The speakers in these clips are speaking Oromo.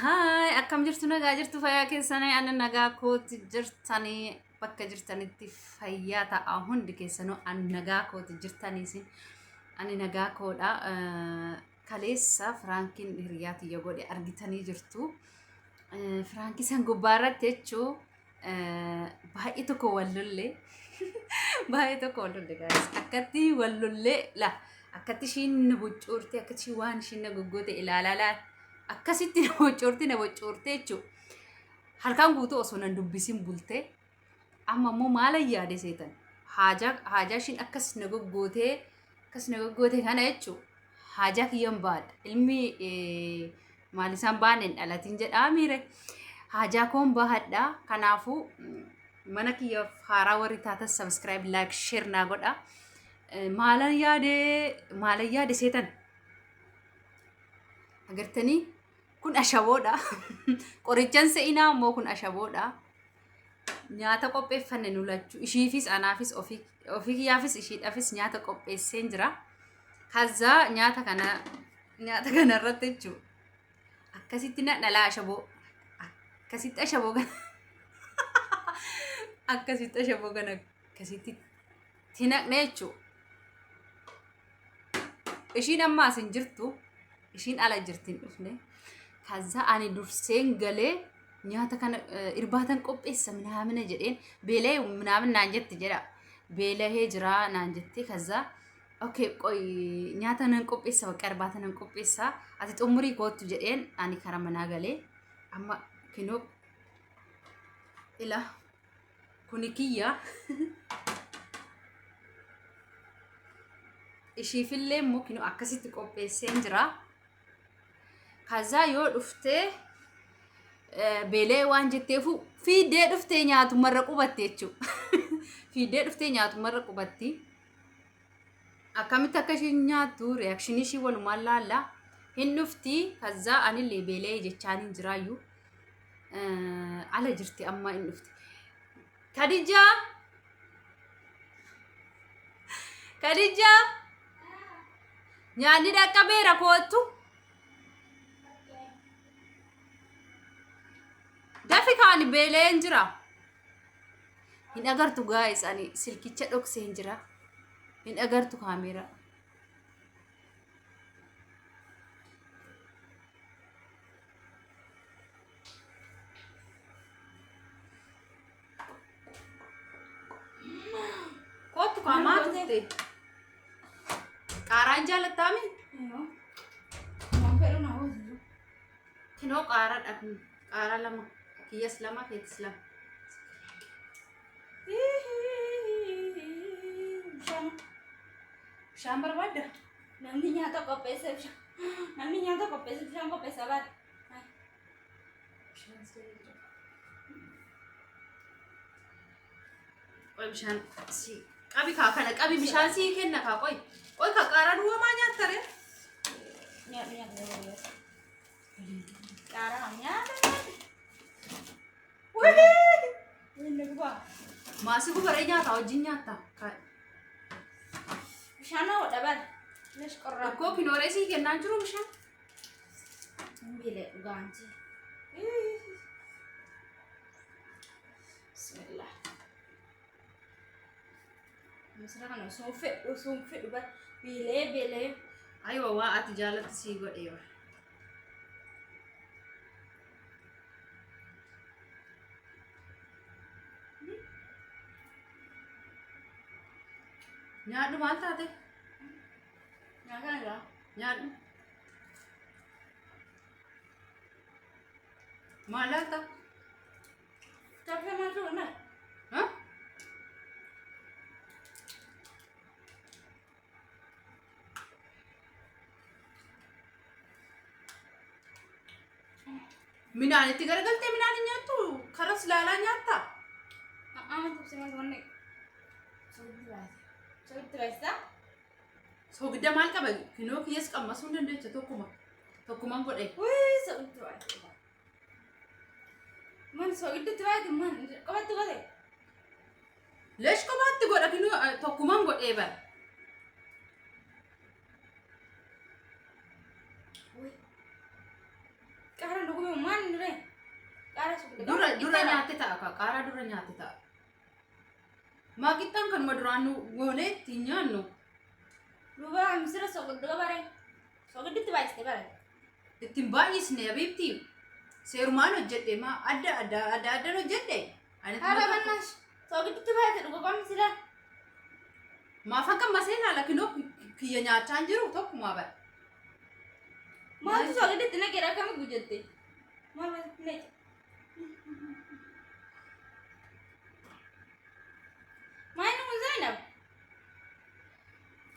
Hai, akkam jirtu nagaa jirtu fayyaa keessanii ani nagaa kooti jirtanii bakka jirtanitti fayyaa ta'a hundi keessanuu ani nagaa kooti jirtaniisin ani nagaa koodha kaleessa Firaankiin hiriyaati yoo godhe argitanii jirtu Firaankii san gubbaarratti jechuu baay'ee tokko wallollee baay'ee tokko wallollee gaas akkatti wallollee la akkatti ishiin buccuurte akkatti ishiin waan ishiin goggote ilaalaa akkasitti na bocorte jechuudha. Halkan guutuu osoo nan dubbisin bulte amma immoo maal yaade seetan haajaa ishiin akkas na goggote kana jechuudha. Haajaa kiyyan baadha ilmi maal isaan baaneen dhalatiin jedhaa miire haajaa koon baadha kanaafuu mana kiyya haaraa warri taatan subscribe like share naa godha. Maalan yaade seetan agartanii kun ashaboodha qorichan se'inaa immoo kun ashaboodha nyaata qopheeffanne nu lachuu ishiifis anaafis ofii kiyyaafis ishiidhaafis nyaata qopheesseen jira kaza nyaata kana irratti jechuudha akkasitti nadhala ashaboo akkasitti ashaboo kana akkasitti tinaqne jechuudha ishiin amma asin jirtu ishiin ala jirtin dhufne kaza ani durseen galee nyaata kana irbaatan qopheessa minamina jedheen beelee minamina naan jetti jedha beelee jira naan jetti kaza okay qoy nyaata nan qopheessa bakka irbaatan nan qopheessa ati xumurii kootu jedheen ani kara manaa galee amma kinoo ila kuni kiyya ishiifillee immoo kinoo akkasitti qopheesseen jira kaza yoo dhufte beelee waan jetteefu fiidee dhufte nyaatu marra qubatte jechuudha. Fiidee dhufte nyaatu marra qubatti. Akkamitti akka ishiin nyaattu reakshinii ishii walumaan laalla hin dhufti kaza anillee beelee jechaan hin jiraayyuu ala jirti amma hin dhufti. Kadija nyaanni dhaqqabeera kootu. Dafi kaani beeleen jira. Hin agartu guys ani silkicha dhokseen jira. Hin agartu kaamera. Kootu kaamaatti. Qaaraan jaalattaami? Yoo. Waan fedhu na hojii. Kinoo qaara dhaqni. Qaara lama. Kiyas lama keetis lama. Bishaan barbaadda? Namni nyaata qopheessa bishaan qopheessa baadha. Qoy bishaan si qabi kaa kana qabi bishaan si kenna kaa qoy kaa qaara duwwamaa nyaatta ree? Nyaata. Masih gue bareng nyata, ojin nyata. Bishaan hoo dhabal. Lesh qorraa. Kok kinore sih kenaan jiru bishaan? Bilee dhugaanti. Bismillah. Misra kana osoo fedhu bar bilee. Ayo waa ati jaalatti sii godhee waa. Nyaadhu maal taate? Nyaata irraa. Nyaadhu. Maal laata? Taphee maal ta'u maal? Haa? Minaan itti garagaltee minaan hin nyaattu karas laalaa nyaatta? Amma tubsee maal wanne? Sogitti baay'isaa? Sogidda maal qaba? Kinoo kiyyas qammasuu hin dandeecha tokkumaan godhe. Sogitti baay'isaa. Man sogitti baay'isa man qabatti godhe? Lesh kophaatti godha kinoo tokkumaan godhee bara. Qaara dhuguu maal Maal nure? Qaaraa suuqidda dura nyaatti ta'a qaaraa dura nyaatti ta'a. Maakittaan kan maduraan nu goonee ittiin nyaannu. Duuba misira soogidda bare. Soogidditti baay'iste bare. Ittiin baay'isne abiibtii seerumaan hojjedhe maa adda hojjedhe. Haadha mannaas soogidditti baay'ate dhuga qomni sila. Maaf akka maseenaa lakinoo kiyya nyaachaan jiru tokkumaa bara. Maaltu soogidditti naqeera akkami gujjatte? Maal naqe? Maayini kun Zainab?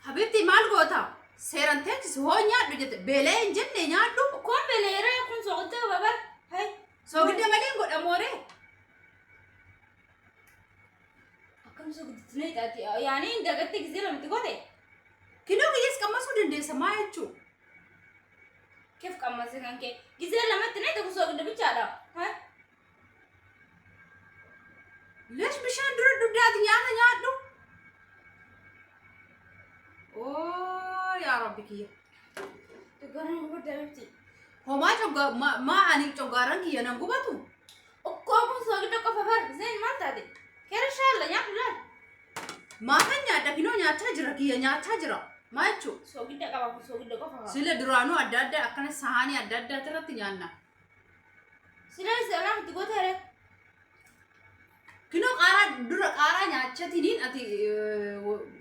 Habiibtii maal goota? Seeran teechis hoo nyaadhu jette beelee hin jenne nyaadhu. Kun beeleera kun soogidda babar. Hai. Soogidda malee hin godhamooree. Akkam soogidditti naqaati? Yaani dagatti gisee lamti goote? Kinoo kiyyas qammasuu dandeessa maa jechuu? Keef qammase kan kee gisee lamatti naqe kun soogidda bichaadha. Hai. Lesh bishaan dura dugdaati nyaata nyaadhu. Oh yaa Rabbi kiyya. Tugaran gubadda bifti. Homaa maa ani cogaaran kiyya nan gubatu. Okkoo kun soogidda qofa bar Zain maal taate? Keera shaalla nyaadhu laal. Maakan nyaadha kinoo nyaachaa jira kiyya nyaachaa jira. Maa jechuu? Soogidda qaba kun soogidda qofa. Sila duraanuu adda akkana sahaanii adda irratti nyaanna. Sila isaanii itti gooteere. Kinoo qaaraa nyaachatiniin ati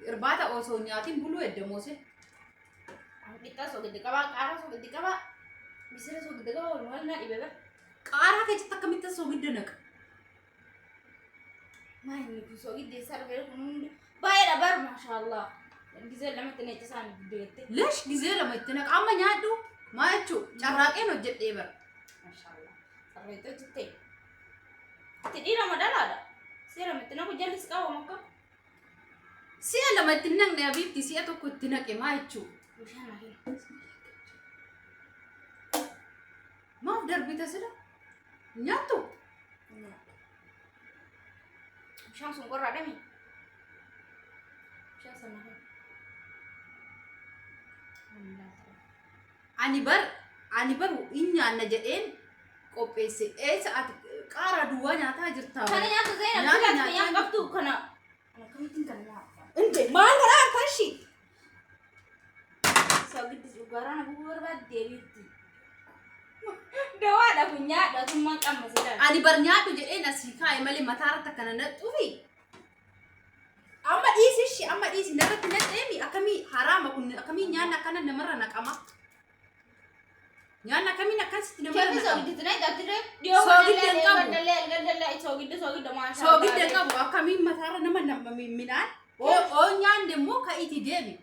irbaata osoo nyaatiin buluu eddamoose. Dhiqaa soogidda qabaa qaaraa soogidda qabaa. Misira soogidda qabaa walumaa naa dhibee bara. Qaaraa keessatti akkamitti soogidda naqa? Maayini kun soogidda isaa dhufee kun hundi baay'eedha bar maashaallah. Gisee lamatti naqe isaanii guddeette. Lesh gisee lama itti naqa amma nyaadhu. Maa jechuu carraaqeen hojjedhee bara. Maashaallah. Sarreettoo hojjettee. Ati dhiira madalaadha. Seera miti naku jallis qabu makka. Si'a lama itti naqne abiibti si'a tokko itti naqe maa jechuu? Bishaan ahi. Maaf darbita sila? Nyaattu? Bishaan sun qorraa dhami. Bishaan sana ahi. Ani bar hin nyaanna jedheen qopheesse. Eessa ati qaaraa duwwaa nyaataa jirtaa? Kana nyaata Zainab filaatti nyaan qabdu kana. Akkamitti kana nyaata? Inte maal kana artashi? Soogiddi dhugaaraan guguu barbaade deebiitti. Dawaadha kun nyaadha tummaan qamma jedhan. Ani bar nyaadhu jedheen asii kaa'e malee mataarratti akkana naqxuufi. Amma dhiisi narratti naqxeemi akkamii haraama kun akkamii nyaanna akkana namarra naqama. Nyaanna akkamiin akkasitti namarra naqama. Keefi soogiddi na hidhatire dhiyoo soogidda maashaa. Soogidda qabu akkamiin mataarra nama midhaan. Oo nyaanne immoo ka'iiti deemi.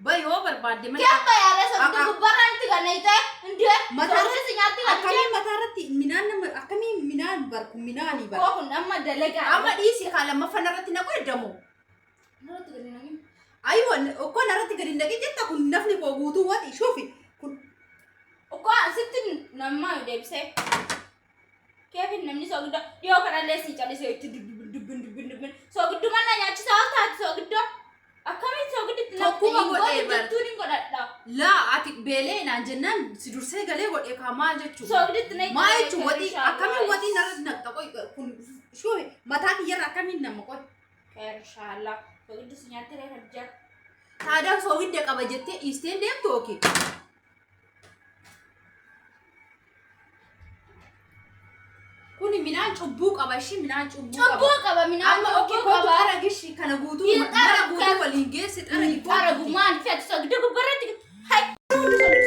Bayoo barbaadde malee. Kemba yaala soogidda gubbarraan itti ganneeyte indee. Soogiddi si nyaatti ganneeyte. Akkamiin mataarratti midhaan nama akkamiin midhaan barku midhaanii barku. Koo kun amma dalagaa. Amma dhiisi kaa lammaffan irratti naqu eddamoo. Narratti gadi naqin. Aywa okkoo narratti gadi naqin jetta kun nafni koo guutuu wati shuufi kun. Okkoo asitti nammaa yoo deebisee. Keefin namni soogidda dhiyoo kanallee si callisee itti dubbin. Soogiddu manna nyaachisaa ol taati soogidda. Akkamiin soogidditti Tokkuma godhee bar. Jettuun hin godhadha. Laa ati beelee naan jennaan si dursee galee godhee kaa maal jechuudha. Soogidditti na Maal jechuun watii akkamiin watii narratti naqxa qoy kun shuufi mataa kiyyarra akkamiin nama qoy. Inshallah. Soogiddi si nyaattee reefa jaa. Taadaan soogidda qaba jettee dhiisteen deemtu ookee. Kuni midhaan cubbuu qaba ishii midhaan cubbuu qaba. Cubbuu qaba midhaan Amma ookee kootu qara gishi kana guutuu mana guutuu waliin geesse xara gidduu. Qara gumaan feetu soogidda gubbarratti. Hai.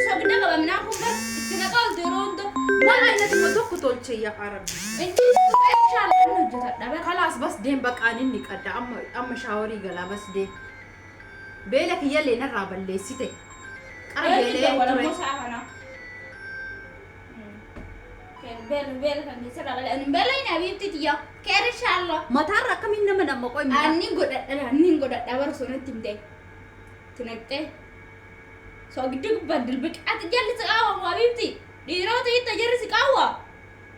Soogidda qaba midhaan kun itti naqaa ol yeroo hunda. Mana inni tokko tolchee yaa Arabi. Inshallah hojjetadha. Kalaas bas deem baqaan inni qadda amma shaaworii galaa bas deem. Beela kiyyallee narraa balleessite. Qara beelee ture. Bel kan disera bala an bela ina binti tiya ker inshallah Mataarra akkamiin nama qoy midhaan. annin godadha bar sonatti mte tinaqte soogidda gubbadil biqat jalli saqawa ma binti dhiirota itta jarri saqawa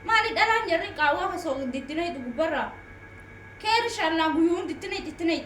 maali dhalaan jarri qawa fa soogidditti na itu gubbarra ker inshallah guyuun dittinay